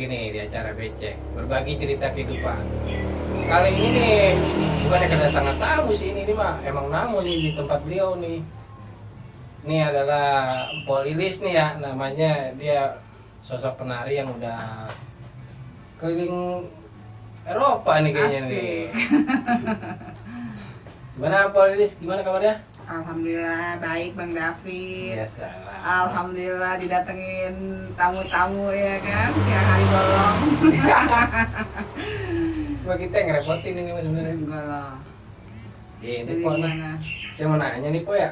lagi nih di acara Becek, berbagi cerita kehidupan. Kali ini nih bukannya kedatangan tamu sih, ini mah emang namu nih di tempat beliau nih. Ini adalah Mpok Lilis nih ya namanya, dia sosok penari yang udah keliling Eropa nih kayaknya nih. Gimana Mpok Lilis, gimana kabarnya? Alhamdulillah baik Bang David. Biasa. Alhamdulillah didatengin tamu-tamu ya kan, siang hari bolong. Wah, kita yang ngerepotin ini mas sebenarnya. Enggak lah. Ini Jadi Pok, gimana? saya mau nanya nih Pok ya.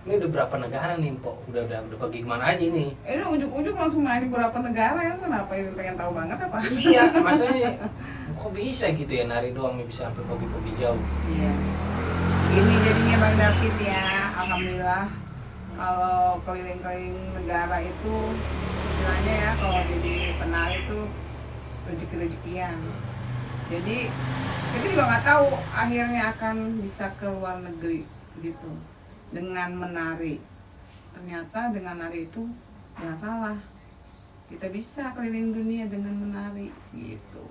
Ini udah berapa negara nih Pok? Udah pergi kemana aja nih? Ini ujuk-ujuk langsung nanya berapa negara ya? Kenapa ini pengen tahu banget apa? Iya, maksudnya kok bisa gitu ya nari doang nih bisa sampai pergi jauh. Iya. Ini jadinya Bang David ya, alhamdulillah. Kalau keliling-keliling negara itu istilahnya ya, kalau jadi penari itu rezeki-rezekian. Jadi kita juga nggak tahu akhirnya akan bisa ke luar negeri gitu dengan menari. Ternyata dengan nari itu jangan salah, kita bisa keliling dunia dengan menari gitu.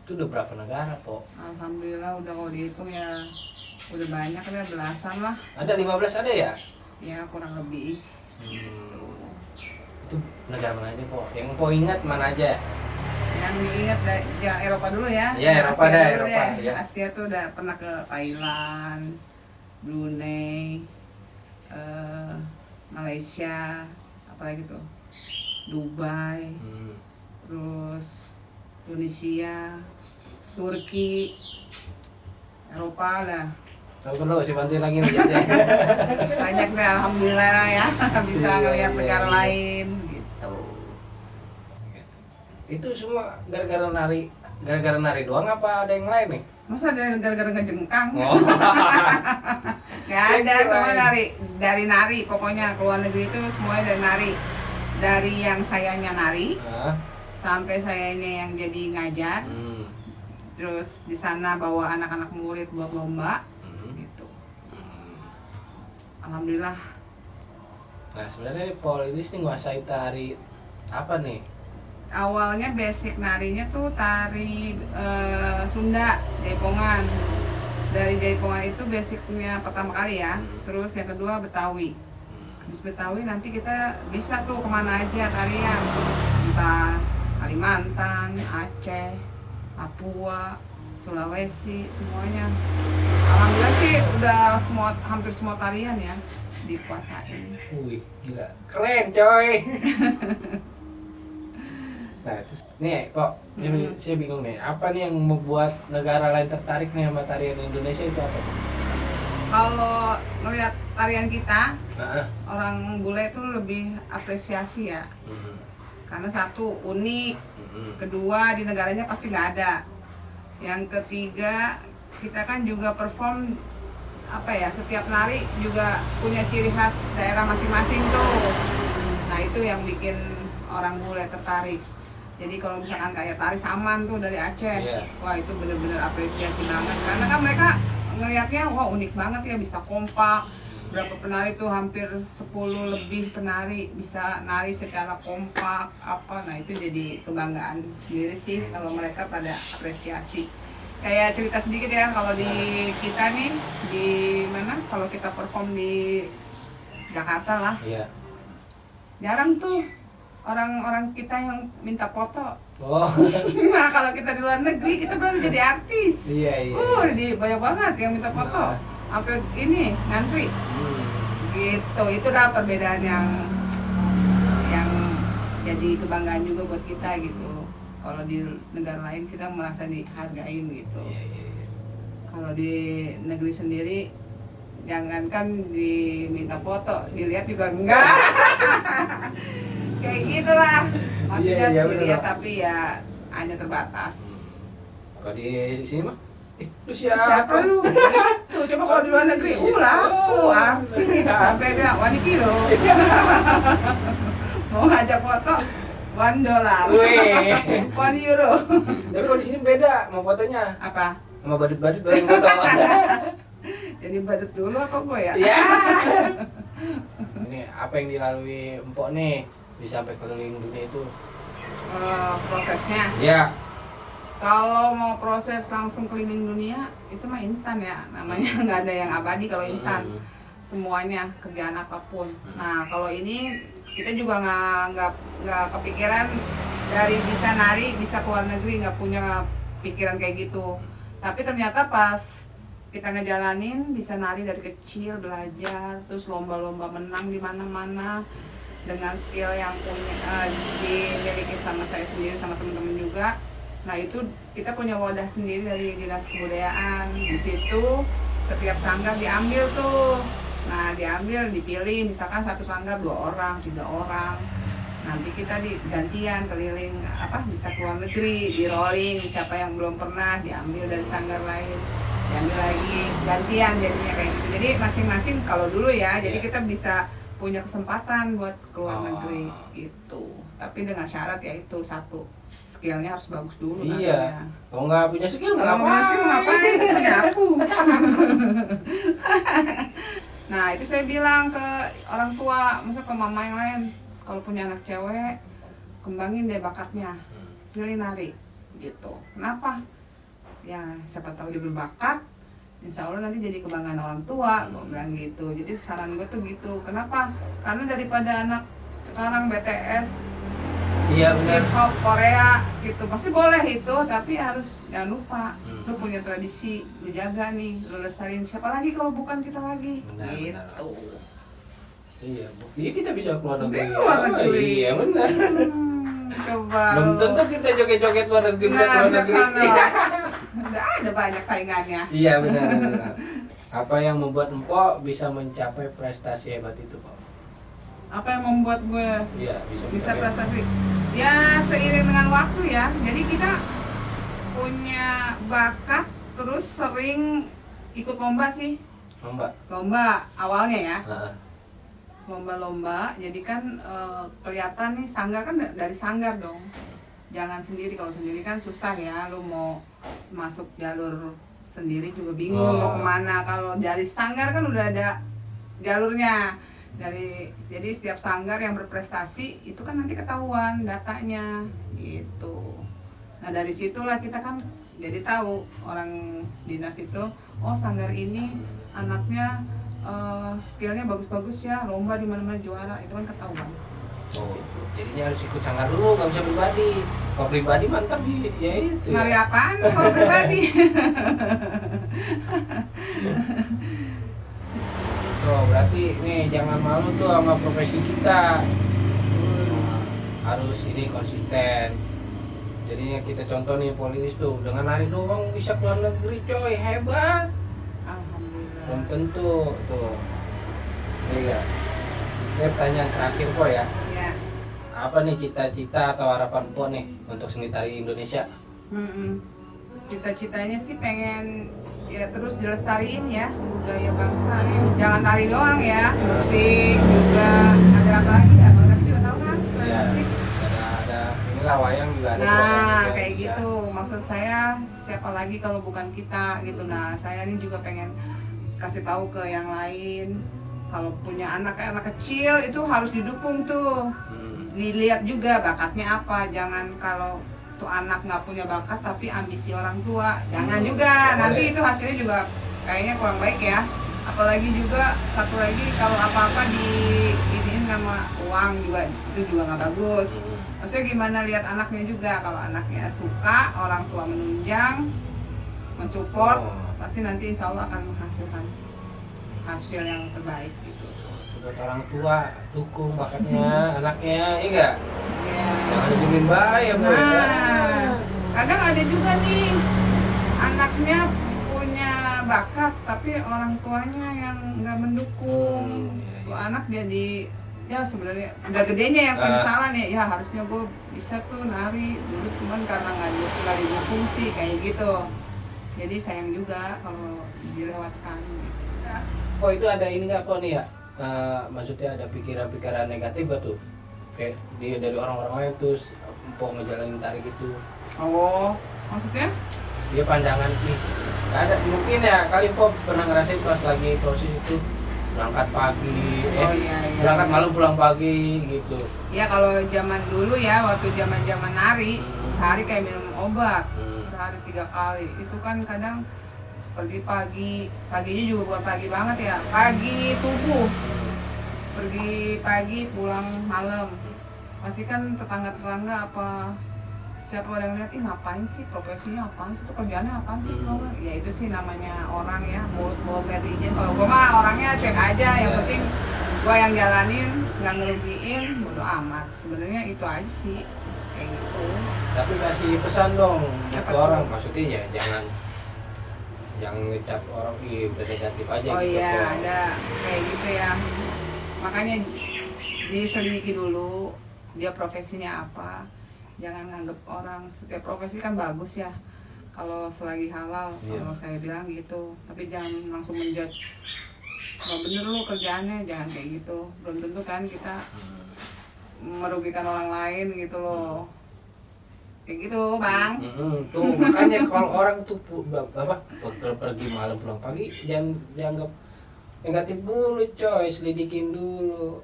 Itu udah berapa negara Pok? Alhamdulillah udah kalau dihitung ya udah banyak ya, belasan lah. Ada 15 ada ya? Ya kurang lebih. Itu negara mana aja Pok? Yang Pok ingat mana aja? Yang diingat jangan Eropa dulu ya. Iya, Eropa Asia dah, dulu Eropa, ya. Asia tuh udah pernah ke Thailand, Brunei, Malaysia, apalagi tuh, Dubai, terus Indonesia, Turki, Eropa lah. Tahu perlu sih bantuin lagi nih jadi. Banyak deh alhamdulillah lah ya bisa Iya, ngeliat iya, negara iya. lain gitu. Itu semua gara-gara nari doang apa ada yang lain nih? Masa ada gara-gara ngejengkang? Oh. Gak ada, semua dari nari. Pokoknya keluar negeri itu semuanya dari nari. Dari yang sayanya nari Hah? sampai sayanya yang jadi ngajar. Terus di sana bawa anak-anak murid buat lomba gitu. Alhamdulillah. Nah sebenarnya Paul Lilis nih nguasai tari apa nih? Awalnya basic narinya tuh tari Sunda, Jaipongan. Dari Jaipongan itu basicnya pertama kali ya. Terus yang kedua Betawi. Habis Betawi nanti kita bisa tuh kemana aja tarian. Entah Kalimantan, Aceh, Papua, Sulawesi, semuanya. Alhamdulillah sih udah hampir semua tarian ya dikuasain. Wih gila, keren coy. Nah terus nih Pok, saya bingung nih, apa nih yang membuat negara lain tertarik nih sama tarian Indonesia itu apa? Kalau ngelihat tarian kita, Nah, orang bule itu lebih apresiasi ya. Karena satu unik, kedua di negaranya pasti nggak ada. Yang ketiga kita kan juga perform apa ya, setiap nari juga punya ciri khas daerah masing-masing tuh. Nah itu yang bikin orang bule tertarik. Jadi kalau misalkan kayak tari Saman tuh dari Aceh, wah itu bener-bener apresiasi banget. Karena kan mereka ngelihatnya wah unik banget ya, bisa kompak. Berapa penari tuh hampir 10 lebih penari bisa nari secara kompak apa. Nah itu jadi kebanggaan sendiri sih kalau mereka pada apresiasi. Kayak cerita sedikit ya, kalau di kita nih di mana, kalau kita perform di Jakarta lah, jarang tuh orang-orang kita yang minta foto. oh. Nah kalau kita di luar negeri kita berarti jadi artis. Iya. Di banyak banget yang minta foto. Sampai ini ngantri. Gitu, itu dah perbedaan yang jadi kebanggaan juga buat kita gitu. Kalau di negara lain kita merasa dihargain gitu. Kalau di negeri sendiri jangankan diminta foto, dilihat juga enggak. Kayak gitulah. Maksudnya dilihat tapi ya hanya terbatas. Kalau di sini mah, lu Siapa lu? Tuh coba kalau di luar negeri, artis sampai bilang wani kilo. Mau ngajak foto $1, Wih. €1. Tapi kalau di sini beda, mau fotonya Apa? sama badut-badut baru yang foto. Jadi badut dulu apa gue ya? Iya. Ini apa yang dilalui Empok nih bisa sampai keliling dunia itu? Prosesnya. Ya. Kalau mau proses langsung keliling dunia itu mah instan ya, namanya nggak ada yang abadi kalau instan. Semuanya kerjaan apapun. Nah kalau ini kita juga nggak kepikiran dari bisa nari bisa keluar negeri, nggak punya pikiran kayak gitu. Tapi ternyata pas kita ngejalanin bisa nari dari kecil belajar, terus lomba-lomba menang di mana-mana dengan skill yang dimiliki sama saya sendiri sama teman-teman juga. Nah itu kita punya wadah sendiri dari Dinas Kebudayaan. Di situ setiap sanggar diambil tuh. Nah diambil, dipilih, misalkan satu sanggar 2 orang, 3 orang. Nanti kita gantian keliling bisa keluar negeri, di rolling, siapa yang belum pernah diambil dari sanggar lain, diambil lagi, gantian jadinya kayak gitu. Jadi masing-masing kalau dulu ya, jadi kita bisa punya kesempatan buat keluar negeri gitu. Tapi dengan syarat ya itu satu, skillnya harus bagus dulu. Iya. Kalau nggak punya skill ngapain? Nyapu. Nah itu saya bilang ke orang tua, masa ke mama yang lain, kalau punya anak cewek, kembangin deh bakatnya, pilih nari gitu. Kenapa? Ya siapa tahu dia berbakat, insya Allah nanti jadi kebanggaan orang tua, gue bilang gitu. Jadi saran gue tuh gitu. Kenapa? Karena daripada anak sekarang BTS, iya benar, hip hop Korea gitu, pasti boleh itu, tapi harus jangan lupa lu punya tradisi, lu jaga nih, lu lestariin. Siapa lagi kalau bukan kita lagi? Benar, gitu. Iya, buktinya kita bisa keluar negeri. Keluar negeri. Iya benar. Coba Belum lu. tentu kita joget-joget luar negeri. Nah, sana. Udah ada banyak saingannya. Iya benar. Apa yang membuat Empok bisa mencapai prestasi hebat itu, Pak? Apa yang membuat gue bisa prestasi? Ya seiring dengan waktu ya. Jadi kita punya bakat, terus sering ikut lomba sih. Lomba awalnya ya. Lomba-lomba, jadi kan kelihatan nih sanggar kan dari sanggar dong. Jangan sendiri, kalau sendiri kan susah ya. Lu mau masuk jalur sendiri juga bingung mau kemana. Kalau dari sanggar kan udah ada jalurnya. Jadi setiap sanggar yang berprestasi itu kan nanti ketahuan datanya gitu. Nah dari situlah kita kan jadi tahu orang dinas itu, oh sanggar ini anaknya skillnya bagus-bagus ya, lomba di mana-mana juara, itu kan ketahuan. Oh, jadinya harus ikut sanggar dulu, nggak bisa pribadi. Kalau pribadi mantap ya itu. Nari apaan kalau pribadi? Tuh berarti nih jangan malu tuh sama profesi kita. Harus ini konsisten. Jadinya kita contoh nih Polilis tuh, dengan nari doang bisa keluar negeri coy, hebat. Alhamdulillah. Belum tentu tuh. Iya. Ini pertanyaan terakhir kok ya. Ya. Apa nih cita-cita atau harapan kok nih untuk seni tari Indonesia? Cita-citanya sih pengen ya terus dilestariin ya budaya bangsa nih. Jangan tari doang ya, musik juga. Ada apa lagi ya? Tapi juga tahu kan selain Ya, musik. ada inilah wayang juga ada. Nah kayak gitu, maksud saya siapa lagi kalau bukan kita gitu. Nah saya ini juga pengen kasih tahu ke yang lain, kalau punya anak kecil itu harus didukung tuh, dilihat juga bakatnya apa. Jangan kalau tuh anak nggak punya bakat tapi ambisi orang tua, jangan juga, nanti itu hasilnya juga kayaknya kurang baik ya. Apalagi juga satu lagi, kalau apa-apa diinin sama uang juga, itu juga nggak bagus. Maksudnya gimana lihat anaknya juga, kalau anaknya suka, orang tua menunjang, mensupport, pasti nanti insya Allah akan menghasilkan hasil yang terbaik gitu. Buat orang tua dukung bakatnya anaknya, iya enggak? Ya. Jangan dijamin bahaya, Bu. Nah, kadang ada juga nih anaknya punya bakat tapi orang tuanya yang nggak mendukung. Tuh anak jadi ya sebenarnya udah gedenya yang penyesalan ya harusnya gue bisa tuh nari dulu, cuman karena nggak didukung sih kayak gitu. Jadi sayang juga kalau dilewatkan. Oh itu ada ini nggak kok nih ya? Maksudnya ada pikiran-pikiran negatif gak tuh? Kayak dari orang-orang lain terus Empok ngejalanin tari gitu. Oh, maksudnya? Dia pandangan nih. Ada mungkin ya kali Empok pernah ngerasain pas lagi proses itu berangkat pagi, Oh iya, iya. berangkat malam pulang pagi gitu. Ya kalau zaman dulu ya, waktu zaman nari, sehari kayak minum obat, sehari 3 kali. Itu kan kadang pergi pagi, paginya juga bukan pagi banget ya, pagi subuh. Pergi pagi, pulang malam. Pasti kan tetangga-tetangga apa siapa orang lihat, ih ngapain sih, profesinya apaan sih, itu kerjaannya apaan sih, ya itu sih namanya orang ya, mulut netizen. Kalau gue mah orangnya cuek aja, yang penting gue yang jalanin, nggak ngerugiin, bodo amat. Sebenarnya itu aja sih, kayak gitu. Tapi kasih pesan dong Apa ke tuh? orang, maksudnya ya jangan ngecap orang udah negatif aja Oh gitu. iya, kok. ada kayak gitu ya. Makanya diselidiki dulu dia profesinya apa. Jangan nganggep orang, setiap profesi kan bagus ya kalau selagi halal. Iya. Kalau saya bilang gitu, tapi jangan langsung menjudge nggak bener lu kerjaannya, jangan kayak gitu. Belum tentu kan kita merugikan orang lain gitu loh, kayak gitu bang. Tuh makanya kalau orang tuh pergi malam pulang pagi jangan dianggap negatif dulu coy, selidikin dulu.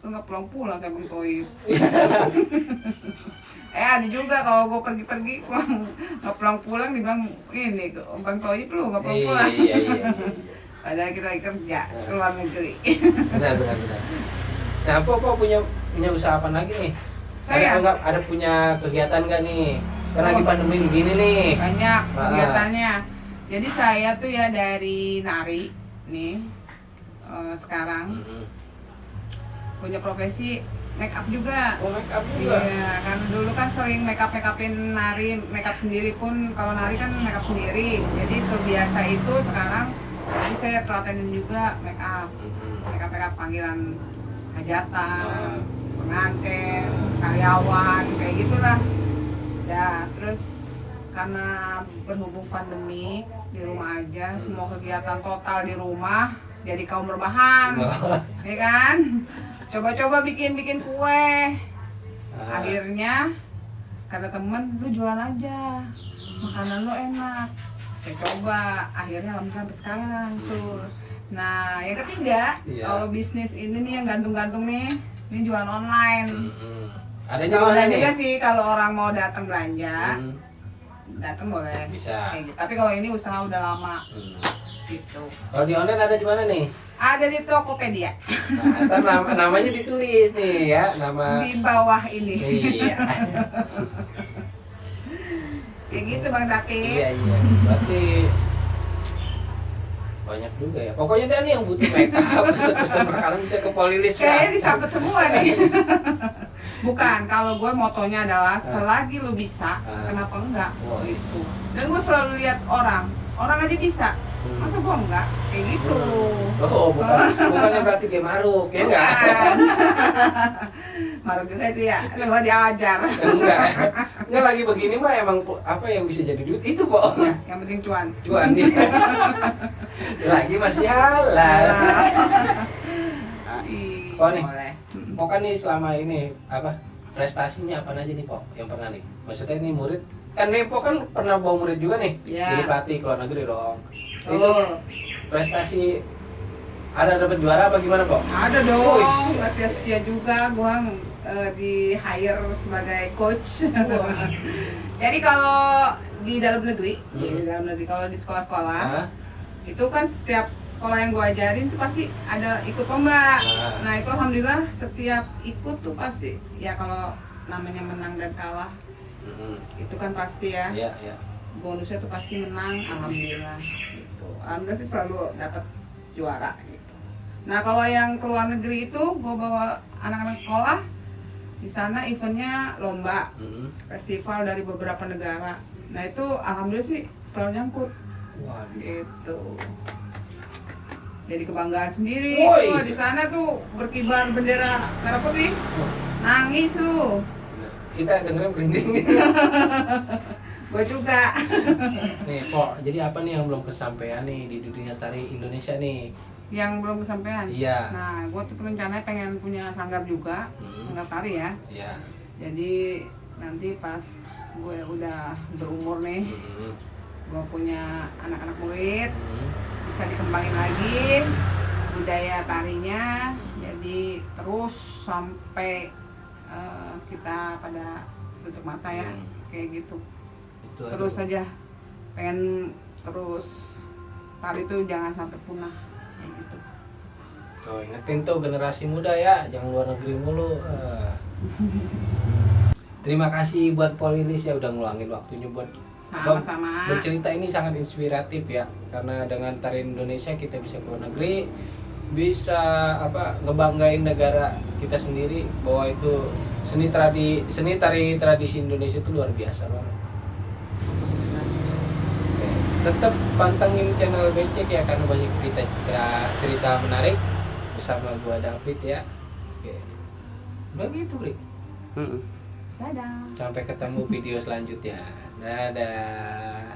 Lu nggak pulang-pulang kayak Bang Toib. Ada juga kalau gue pergi-pergi pulang nggak pulang-pulang, dibilang ini Bang Toib lu nggak pulang-pulang. Iya. Padahal kita lagi kerja ke luar negeri. Benar. Nah, Pok punya usaha apa lagi nih? Saya? Ada punya kegiatan nggak nih? Kan lagi pandemi gini nih. Banyak kegiatannya. Jadi saya tuh ya dari nari nih sekarang punya profesi make up juga. Oh, make up juga. Iya, kan dulu kan sering make upin nari, make up sendiri pun kalau nari kan make up sendiri. Jadi terbiasa itu sekarang. Jadi saya telatenin juga make up panggilan hajatan, pengantin, karyawan, kayak gitulah. Ya, terus karena berhubung pandemi di rumah aja, semua kegiatan total di rumah, jadi kaum berbahan, ya kan? Coba-coba bikin kue. Akhirnya kata temen, lu jualan aja, makanan lu enak. Saya coba, akhirnya alhamdulillah sampai sekarang tuh. Nah, yang ketiga, kalau bisnis ini nih yang gantung-gantung nih, ini jualan online. Adanya Nah, mana online nih? juga sih kalau orang mau datang belanja, datang boleh. Bisa. Kayak gitu. Tapi kalau ini usaha udah lama, gitu. Kalau di online ada di mana nih? Ada di Tokopedia. Nah, ntar namanya ditulis nih ya, nama. Di bawah ini. Iya. Kayak gitu Bang David. Iya. Berarti banyak juga ya. Pokoknya dia nih yang butuh make up, pesen makanan bisa ke Polilis. Kayaknya disabet semua nih. Bukan, kalau gue motonya adalah selagi lu bisa, kenapa enggak? Oh, Gitu. Dan gue selalu lihat orang aja bisa. Masa gue enggak? Kayak gitu. Oh, bukannya berarti dia maruk, ya enggak? Bukan. Maruk juga sih ya, semua diajar. Enggak lagi begini mah emang apa yang bisa jadi duit itu, Pok. Ya, yang penting cuan. Cuan nih. Lagi masih halal. Oh nih, Boleh. Pok kan nih selama ini apa prestasinya apa aja nih, Pok? Yang pernah nih. Maksudnya nih murid kan nih Pok kan pernah bawa murid juga nih. Ya. Jadi pelatih ke luar negeri dong. Itu Oh, prestasi ada dapat juara apa gimana, Pok? ada dong. Nggak sia-sia juga gua di hire sebagai coach. Jadi kalau di dalam negeri, kalau di sekolah-sekolah, Hah? itu kan setiap sekolah yang gue ajarin tuh pasti ada ikut lomba. Nah itu alhamdulillah setiap ikut tuh pasti ya, kalau namanya menang dan kalah itu kan pasti ya, Iya. bonusnya tuh pasti menang, alhamdulillah gitu. Alhamdulillah sih selalu dapat juara gitu. Nah kalau yang ke luar negeri itu gue bawa anak-anak sekolah, di sana eventnya lomba, festival dari beberapa negara. Nah itu alhamdulillah sih selalu nyangkut. Waduh. Gitu. Jadi kebanggaan sendiri. Woi. Tuh, di sana tuh berkibar bendera merah putih. Nangis lu. Kita dengerin merinding. Gue juga. Nih, Pok, jadi apa nih yang belum kesampaian nih di dunia tari Indonesia nih? Yang belum kesampaian. Iya. Nah, gue tuh rencananya pengen punya sanggar juga, sanggar tari ya. Iya. Jadi nanti pas gue udah berumur nih, gue punya anak-anak murid, bisa dikembangin lagi. budaya tarinya, jadi terus sampai kita pada tutup mata ya, kayak gitu. Itu Terus saja pengen terus tari itu jangan sampai punah kayak gitu. Oh, ingetin tuh generasi muda ya, jangan luar negeri mulu. Terima kasih buat Polilis ya udah ngeluangin waktunya buat Sama-sama. bercerita. Ini sangat inspiratif ya, karena dengan tari Indonesia kita bisa ke luar negeri, bisa ngebanggain negara kita sendiri bahwa itu seni tari tradisi Indonesia itu luar biasa banget. Oke, tetap pantengin channel Becek ya, karena banyak cerita menarik bersama gua David ya. Oke, begitu Rik. Dadah. Sampai ketemu video selanjutnya. Dadah.